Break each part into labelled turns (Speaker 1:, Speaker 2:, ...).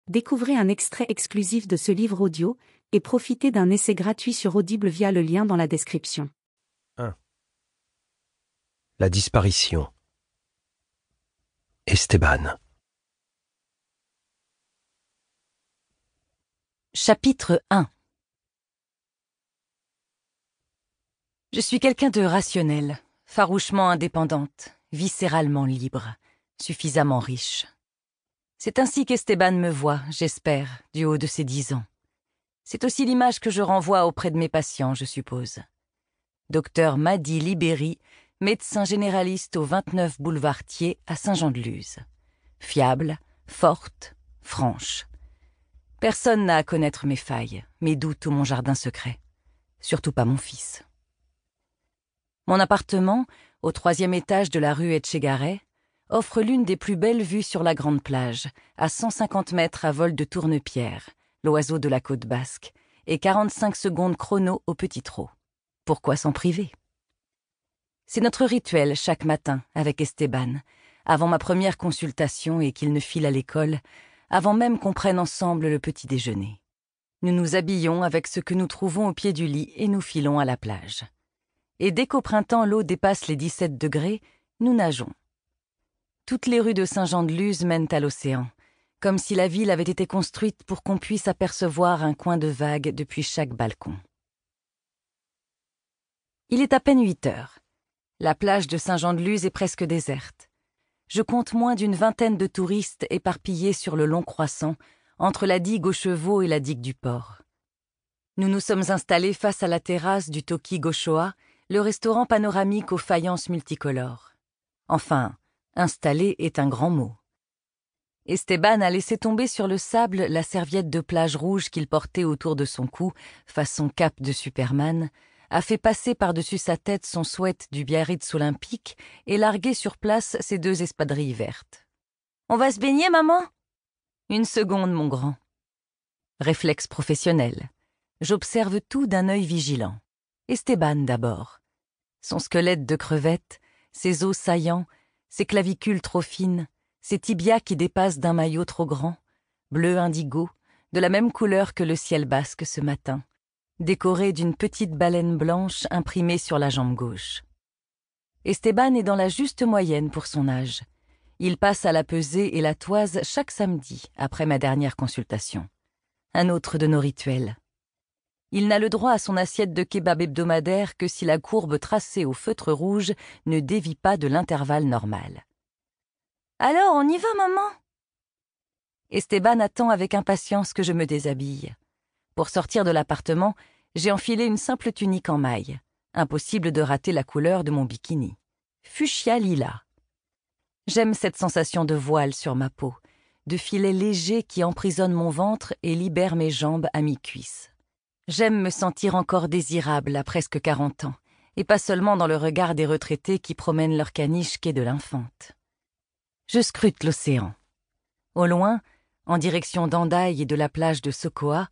Speaker 1: Découvrez un extrait exclusif de ce livre audio et profitez d'un essai gratuit sur Audible via le lien dans la description.
Speaker 2: 1. La disparition. Esteban.
Speaker 3: Chapitre 1. Je suis quelqu'un de rationnel, farouchement indépendante, viscéralement libre, suffisamment riche. C'est ainsi qu'Esteban me voit, j'espère, du haut de ses 10 ans. C'est aussi l'image que je renvoie auprès de mes patients, je suppose. Docteur Mady Libéry, médecin généraliste au 29 boulevard Thiers à Saint-Jean-de-Luz. Fiable, forte, franche. Personne n'a à connaître mes failles, mes doutes ou mon jardin secret. Surtout pas mon fils. Mon appartement, au 3e étage de la rue Etchegaray, offre l'une des plus belles vues sur la grande plage, à 150 mètres à vol de Tournepierre, l'oiseau de la côte basque, et 45 secondes chrono au petit trot. Pourquoi s'en priver? C'est notre rituel chaque matin avec Esteban, avant ma première consultation et qu'il ne file à l'école, avant même qu'on prenne ensemble le petit déjeuner. Nous nous habillons avec ce que nous trouvons au pied du lit et nous filons à la plage. Et dès qu'au printemps l'eau dépasse les 17 degrés, nous nageons. Toutes les rues de Saint-Jean-de-Luz mènent à l'océan, comme si la ville avait été construite pour qu'on puisse apercevoir un coin de vague depuis chaque balcon. Il est à peine 8 heures. La plage de Saint-Jean-de-Luz est presque déserte. Je compte moins d'une vingtaine de touristes éparpillés sur le long croissant, entre la digue aux chevaux et la digue du port. Nous nous sommes installés face à la terrasse du Toki Goshoa, le restaurant panoramique aux faïences multicolores. Enfin, installé est un grand mot. Esteban a laissé tomber sur le sable la serviette de plage rouge qu'il portait autour de son cou, façon cape de Superman, a fait passer par-dessus sa tête son sweat du Biarritz olympique et largué sur place ses 2 espadrilles vertes. « On va se baigner, maman ?» « Une seconde, mon grand. » Réflexe professionnel. J'observe tout d'un œil vigilant. Esteban d'abord. Son squelette de crevette, ses os saillants, ses clavicules trop fines, ses tibias qui dépassent d'un maillot trop grand, bleu indigo, de la même couleur que le ciel basque ce matin, décoré d'une petite baleine blanche imprimée sur la jambe gauche. Esteban est dans la juste moyenne pour son âge. Il passe à la pesée et la toise chaque samedi après ma dernière consultation. Un autre de nos rituels. Il n'a le droit à son assiette de kebab hebdomadaire que si la courbe tracée au feutre rouge ne dévie pas de l'intervalle normal. « Alors, on y va, maman ?» Esteban attend avec impatience que je me déshabille. Pour sortir de l'appartement, j'ai enfilé une simple tunique en maille. Impossible de rater la couleur de mon bikini. Fuchsia lilas. J'aime cette sensation de voile sur ma peau, de filet léger qui emprisonne mon ventre et libère mes jambes à mi-cuisse. J'aime me sentir encore désirable à presque 40 ans, et pas seulement dans le regard des retraités qui promènent leur caniche quai de l'Infante. Je scrute l'océan. Au loin, en direction d'Andaï et de la plage de Sokoa,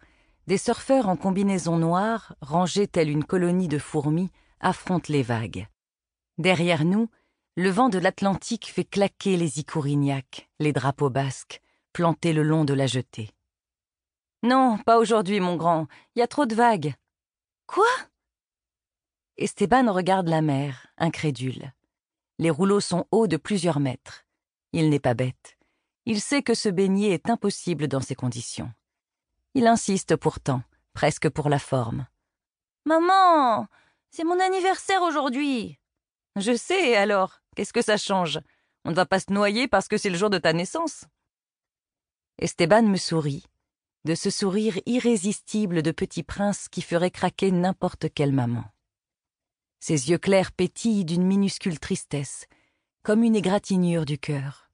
Speaker 3: des surfeurs en combinaison noire, rangés telle une colonie de fourmis, affrontent les vagues. Derrière nous, le vent de l'Atlantique fait claquer les icourignacs, les drapeaux basques, plantés le long de la jetée. « Non, pas aujourd'hui, mon grand, il y a trop de vagues. »« Quoi ?» Esteban regarde la mer, incrédule. Les rouleaux sont hauts de plusieurs mètres. Il n'est pas bête. Il sait que se baigner est impossible dans ces conditions. Il insiste pourtant, presque pour la forme. « Maman, c'est mon anniversaire aujourd'hui. »« Je sais, alors, qu'est-ce que ça change? On ne va pas se noyer parce que c'est le jour de ta naissance. » Esteban me sourit, de ce sourire irrésistible de petit prince qui ferait craquer n'importe quelle maman. Ses yeux clairs pétillent d'une minuscule tristesse, comme une égratignure du cœur.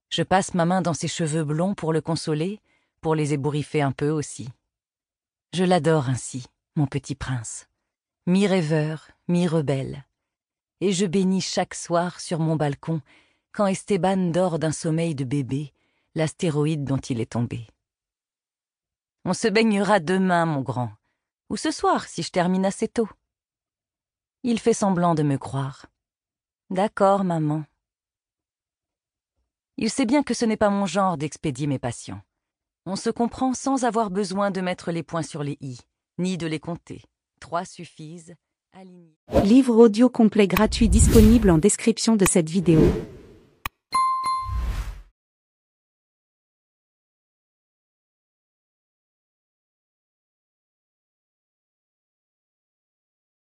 Speaker 3: Je passe ma main dans ses cheveux blonds pour le consoler, pour les ébouriffer un peu aussi. Je l'adore ainsi, mon petit prince, mi-rêveur, mi-rebelle. Et je bénis chaque soir sur mon balcon, quand Esteban dort d'un sommeil de bébé, l'astéroïde dont il est tombé. On se baignera demain, mon grand, ou ce soir si je termine assez tôt. Il fait semblant de me croire. D'accord, maman. Il sait bien que ce n'est pas mon genre d'expédier mes patients. On se comprend sans avoir besoin de mettre les points sur les i, ni de les compter. 3 suffisent. Aligner.
Speaker 1: Livre audio complet gratuit disponible en description de cette vidéo.